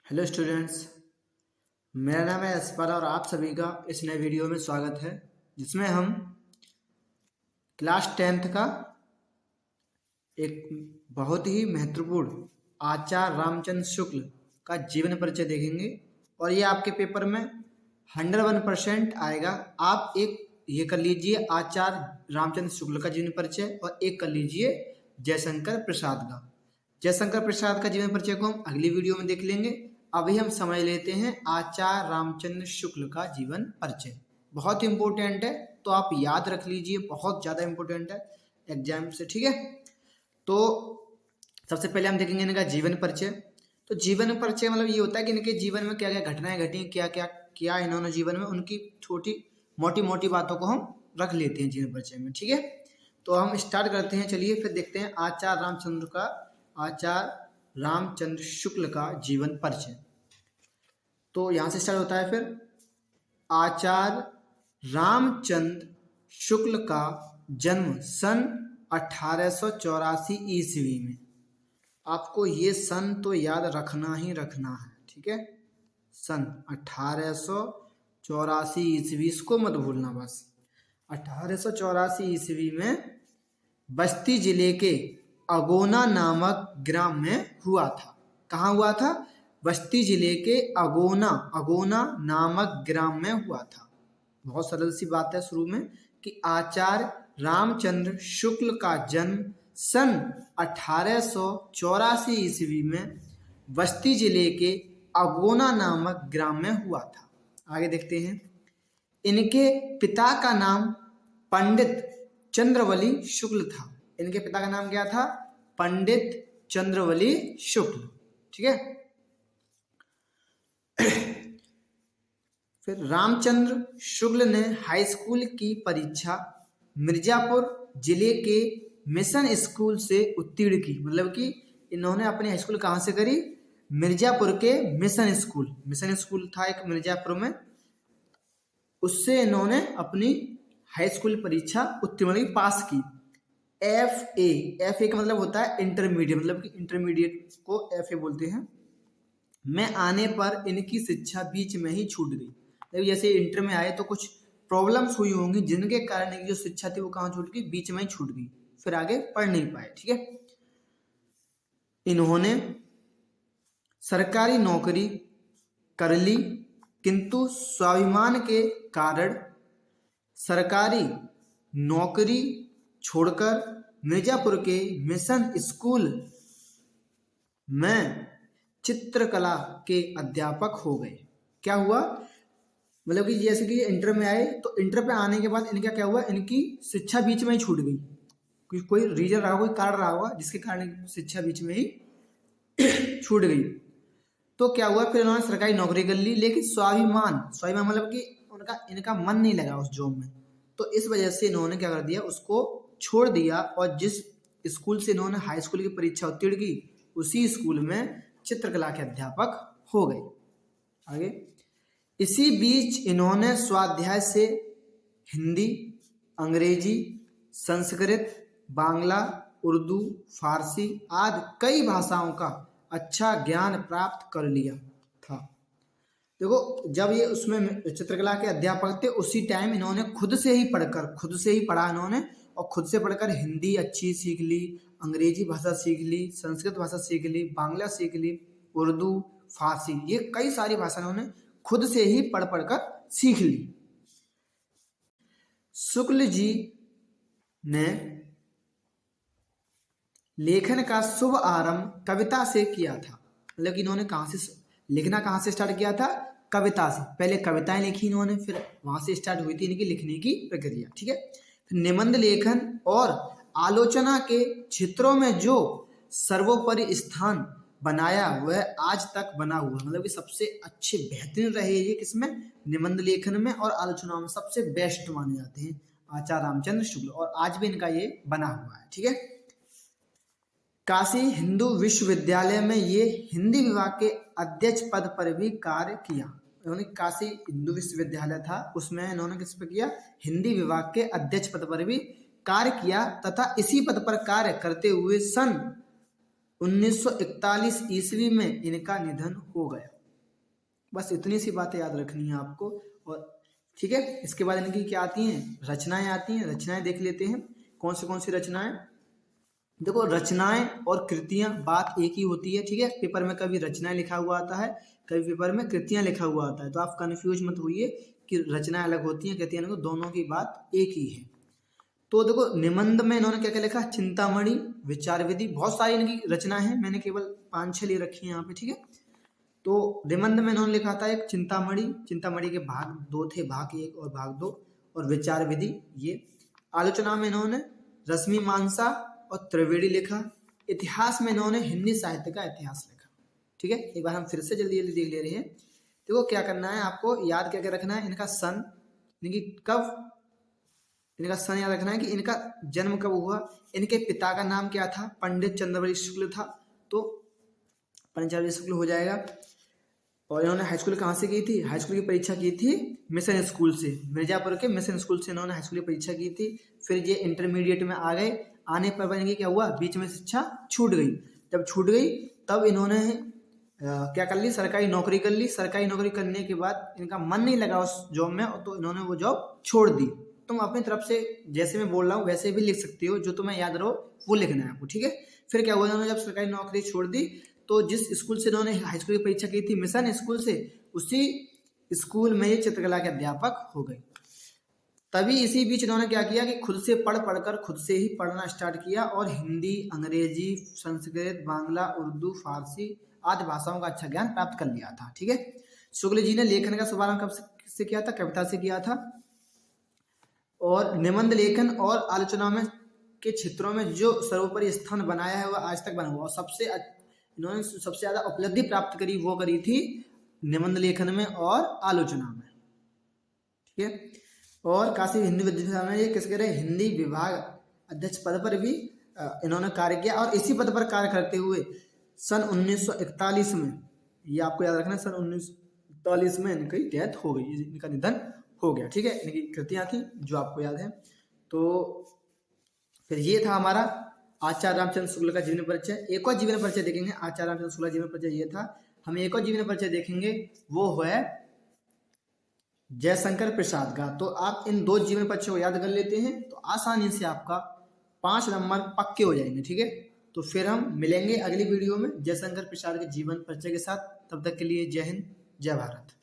Hello students, मेरा नाम है यशपाल और आप सभी का इस नए वीडियो में स्वागत है जिसमें हम क्लास 10th का एक बहुत ही महत्वपूर्ण आचार्य रामचंद्र शुक्ल का जीवन परिचय देखेंगे और ये आपके पेपर में 101% आएगा। आप एक ये कर लीजिए आचार्य रामचंद्र शुक्ल का जीवन परिचय और एक कर लीजिए जयशंकर प्रसाद का। जयशंकर प्रसाद का जीवन परिचय को हम अगली वीडियो में देख लेंगे। अभी हम समझ लेते हैं आचार्य रामचंद्र शुक्ल का जीवन परिचय। बहुत इंपॉर्टेंट है तो आप याद रख लीजिए, बहुत ज़्यादा इंपॉर्टेंट है एग्जाम से, ठीक है। तो सबसे पहले हम देखेंगे इनका जीवन परिचय। तो जीवन परिचय मतलब ये होता है कि इनके जीवन में क्या क्या घटनाएं घटी, क्या क्या किया इन्होंने जीवन में, उनकी छोटी मोटी मोटी बातों को हम रख लेते हैं जीवन परिचय में, ठीक है। तो हम स्टार्ट करते हैं, चलिए फिर देखते हैं आचार्य रामचंद्र शुक्ल का जीवन परिचय। तो यहां से स्टार्ट होता है। फिर आचार्य रामचंद्र शुक्ल का जन्म सन 1884 ईस्वी में। आपको ये सन तो याद रखना ही रखना है, ठीक है। सन 1884 ईस्वी, इसको मत भूलना बस। 1884 ईस्वी में बस्ती जिले के अगोना नामक ग्राम में हुआ था। कहाँ हुआ था? बस्ती जिले के अगोना नामक ग्राम में हुआ था। बहुत सरल सी बात है शुरू में कि आचार्य रामचंद्र शुक्ल का जन्म सन 1884 ईस्वी में बस्ती जिले के अगोना नामक ग्राम में हुआ था। आगे देखते हैं। इनके पिता का नाम पंडित चंद्रवली शुक्ल था। इनके पिता का नाम क्या था? पंडित चंद्रवली शुक्ल, ठीक है। फिर रामचंद्र शुक्ल ने हाई स्कूल की परीक्षा मिर्जापुर जिले के मिशन स्कूल से उत्तीर्ण की। मतलब कि इन्होंने अपनी हाई स्कूल कहाँ से करी? मिर्जापुर के मिशन स्कूल था एक मिर्जापुर में, उससे इन्होंने अपनी हाई स्कूल परीक्षा उत्तीर्ण पास की। एफ ए का मतलब होता है इंटरमीडिएट, मतलब कि इंटरमीडिएट को एफ ए बोलते हैं। में आने पर इनकी शिक्षा बीच में ही छूट गई। जैसे इंटर में आए तो कुछ प्रॉब्लम्स हुई होंगी जिनके कारण इनकी जो शिक्षा थी वो कहाँ छूट गई? बीच में ही छूट गई, फिर आगे पढ़ नहीं पाए, ठीक है। इन्होंने सरकारी नौकरी कर ली किंतु स्वाभिमान के कारण सरकारी नौकरी छोड़कर मिर्जापुर के मिशन स्कूल में चित्रकला के अध्यापक हो गए। क्या हुआ? मतलब कि जैसे कि इंटर में आए तो इंटर पे आने के बाद इनका क्या हुआ? इनकी शिक्षा बीच में ही छूट गई। कोई रीजन रहा, कोई कारण रहा होगा जिसके कारण शिक्षा बीच में ही छूट गई। तो क्या हुआ? फिर उन्होंने सरकारी नौकरी कर ली, लेकिन स्वाभिमान मतलब कि इनका मन नहीं लगा उस जॉब में, तो इस वजह से इन्होंने क्या कर दिया? उसको छोड़ दिया और जिस स्कूल से इन्होंने हाई स्कूल की परीक्षा उत्तीर्ण की उसी स्कूल में चित्रकला के अध्यापक हो गए। आगे, इसी बीच इन्होंने स्वाध्याय से हिंदी, अंग्रेजी, संस्कृत, बांग्ला, उर्दू, फारसी आदि कई भाषाओं का अच्छा ज्ञान प्राप्त कर लिया था। देखो, जब ये उसमें चित्रकला के अध्यापक थे उसी टाइम इन्होंने खुद से ही पढ़ा इन्होंने, और खुद से पढ़कर हिंदी अच्छी सीख ली, अंग्रेजी भाषा सीख ली, संस्कृत भाषा सीख ली, बांग्ला सीख ली, उर्दू, फारसी, ये कई सारी भाषा इन्होंने खुद से ही पढ़ कर सीख ली। शुक्ल जी ने लेखन का शुभ आरंभ कविता से किया था। मतलब कि इन्होंने लिखना कहाँ से स्टार्ट किया था? कविता से। पहले कविताएं लिखी इन्होंने, फिर वहां से स्टार्ट हुई थी इनकी लिखने की प्रक्रिया, ठीक है। फिर निबंध लेखन और आलोचना के क्षेत्रों में जो सर्वोपरि स्थान बनाया वह आज तक बना हुआ। मतलब कि सबसे अच्छे बेहतरीन रहे ये किसमें? निबंध लेखन में और आलोचनाओं में सबसे बेस्ट माने जाते हैं आचार्य रामचंद्र शुक्ल, और आज भी इनका ये बना हुआ है, ठीक है। काशी हिंदू विश्वविद्यालय में ये हिंदी विभाग के अध्यक्ष पद पर भी कार्य किया। इन्होंने काशी हिंदू विश्वविद्यालय था, उसमें इन्होंने किस पर किया? हिंदी विभाग के अध्यक्ष पद पर भी कार्य किया तथा इसी पद पर कार्य करते हुए सन 1941 ईस्वी में इनका निधन हो गया। बस इतनी सी बातें याद रखनी है आपको। और ठीक है, इसके बाद इनकी क्या आती हैं, रचनाएं आती हैं। रचनाएं देख लेते हैं कौन सी रचनाएं। देखो, रचनाएं और कृतियां बात एक ही होती है, ठीक है। पेपर में कभी रचनाएं लिखा हुआ आता है, कभी पेपर में कृतियां लिखा हुआ आता है, तो आप कंफ्यूज मत होइए कि रचनाएं अलग होती हैं, कृतियां अलग, दोनों की बात एक ही है। तो देखो, निबंध में इन्होंने क्या क्या लिखा, चिंतामणि, विचार विधि, बहुत सारी इनकी रचना है, मैंने केवल 5-6 ले रखी है यहाँ पे, ठीक है। तो निबंध में इन्होंने लिखा था एक चिंतामणि, चिंतामणि के भाग 2 थे, भाग 1 और भाग 2, और विचार विधि ये। आलोचना में इन्होंने रश्मि मानसा और त्रिवेणी लिखा। इतिहास में इन्होंने हिंदी साहित्य का इतिहास लिखा, ठीक है। एक बार हम फिर से जल्दी जल्दी देख ले रहे हैं। देखो, क्या करना है आपको, याद क्या क्या रखना है, इनका सन, इनकी कब, इनका सन याद रखना है कि इनका जन्म कब हुआ। इनके पिता का नाम क्या था, पंडित चंद्रवली शुक्ल था, तो पंडित चंद्रवली शुक्ल हो जाएगा। और इन्होंने हाई स्कूल कहाँ से की थी, हाई स्कूल की परीक्षा की थी मिशन स्कूल से, मिर्जापुर के मिशन स्कूल से इन्होंने हाई स्कूल की परीक्षा की थी। फिर ये इंटरमीडिएट में आ गए, आने पर इनकी क्या हुआ, बीच में शिक्षा छूट गई। जब छूट गई तब इन्होंने क्या कर ली, सरकारी नौकरी कर ली। सरकारी नौकरी करने के बाद इनका मन नहीं लगा उस जॉब में, तो इन्होंने वो जॉब छोड़ दी। तुम अपनी तरफ से जैसे मैं बोल रहा हूँ वैसे भी लिख सकते हो, जो तुम्हें याद रहो वो लिखना है आपको, ठीक है। फिर क्या हुआ, इन्होंने जब सरकारी नौकरी छोड़ दी तो जिस स्कूल से इन्होंने हाई स्कूल की परीक्षा की थी, मिशन स्कूल से, उसी स्कूल में ये चित्रकला के अध्यापक हो गए। तभी इसी बीच इन्होंने क्या किया कि खुद से पढ़कर खुद से ही पढ़ना स्टार्ट किया, और हिंदी, अंग्रेजी, संस्कृत, बांग्ला, उर्दू, फारसी आदि भाषाओं का अच्छा ज्ञान प्राप्त कर लिया था, ठीक है। शुक्ल जी ने लेखन का शुभारंभ कब से किया था, कविता से किया था। और निबंध लेखन और आलोचना में के क्षेत्रों में जो सर्वोपरि स्थान बनाया है वह आज तक बना हुआ, और इन्होंने सबसे ज्यादा उपलब्धि प्राप्त करी वो करी थी निबंध लेखन में और आलोचना में, ठीक है। और काशी हिंदी विश्वविद्यालय में ये किस रहे, हिंदी विभाग अध्यक्ष पद पर भी इन्होंने कार्य किया। और इसी पद पर कार्य करते हुए सन 1941 में, ये आपको याद रखना, सन 1941 में इनकी डेथ हो गई, इनका निधन हो गया, ठीक है। इनकी कृतियां थी जो आपको याद है। तो फिर ये था हमारा आचार्य रामचंद्र शुक्ल का जीवन परिचय। एक और जीवन परिचय देखेंगे, आचार्य रामचंद्र शुक्ल जीवन परिचय ये था। हम एक और जीवन परिचय देखेंगे, वो है जयशंकर प्रसाद का। तो आप इन 2 जीवन परिचय को याद कर लेते हैं तो आसानी से आपका 5 नंबर पक्के हो जाएंगे, ठीक है। तो फिर हम मिलेंगे अगली वीडियो में जयशंकर प्रसाद के जीवन परिचय के साथ। तब तक के लिए जय हिंद, जय भारत।